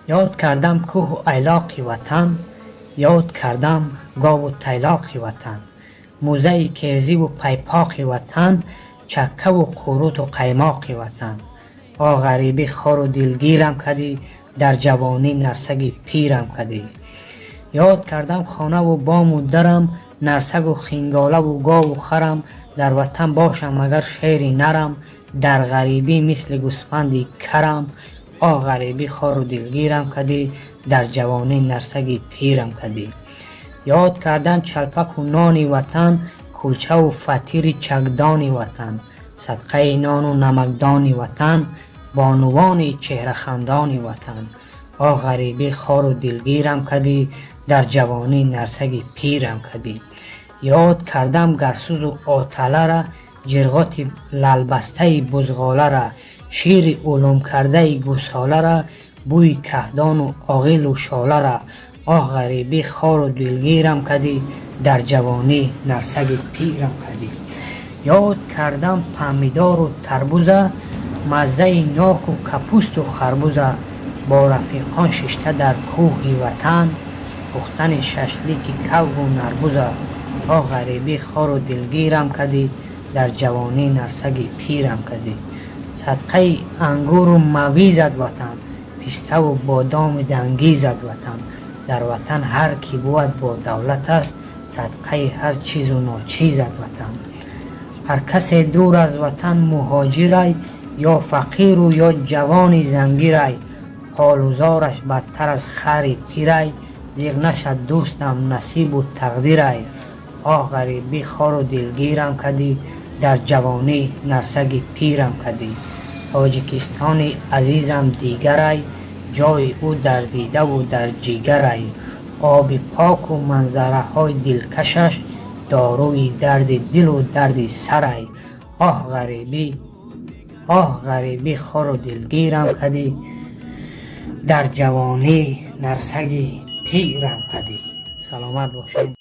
یاد کردم کوه و ایلاقی وطن، یاد کردم گاو و تیلاقی وطن. موزه کرزی و پیپاقی وطن، چکه و قروت و قیماقی وطن. غریبی خار و دلگیرم کدی، در جوانی نرسگی پیرم کدی. یاد کردم خانه و بام و درم، نرسگ و خینگاله و گاو و خرم. در وطن باشم مگر شیری نرم، در غریبی مثل گوسفندی کرم. غریبی خار و دلگیرم کدی، در جوانی نرسگی پیرم کدی. یاد کردم چلپک و نانی وطن، کلچه و فطیر چکدانی وطن. صدقه نان و نمکدانی وطن، بانوان چهره خندانی وطن. غریبی خار و دلگیرم کدی، در جوانی نرسگی پیرم کدی. یاد کردم گرسوز و آتله را، جرغات للبسته بزغاله را. شیر علوم کرده گوساله را، بوی کهدان و آغیل و شاله را. غریبی خار و دلگیرم کدی، در جوانی نرسگی پیرم کدی. یاد کردم پمیدار و تربوزه، مزه ناک و کپوست و خربوزه. با رفیقان ششته در کوهی وطن، پختن ششلیکی کبک و نربوزه. غریبی خار و دلگیرم کدی، در جوانی نرسگی پیرم کدی. صدقه انگور و مویزد وطن، پسته و بادام دنگیزد وطن. در وطن هر کی بود با دولت است، صدقه هر چیز و ناچیزد وطن. هر کس دور از وطن مهاجر، یا فقیر و یا جوان زنگیر. حال و زارش بدتر از خر پیر، زیغ نشد دوستم نصیب و تقدیر. غریبی خار و دلگیرم کدی، در جوانی نرسگی پیرم کدی. تاجیکستان عزیزم دیگر، جای او در دیده و در جیگر. آب پاک و منظره های دلکشش، داروی درد دل و درد سر. غریبی خار و دلگیرم کدی، در جوانی نرسگی پیرم کدی. سلامت باشید.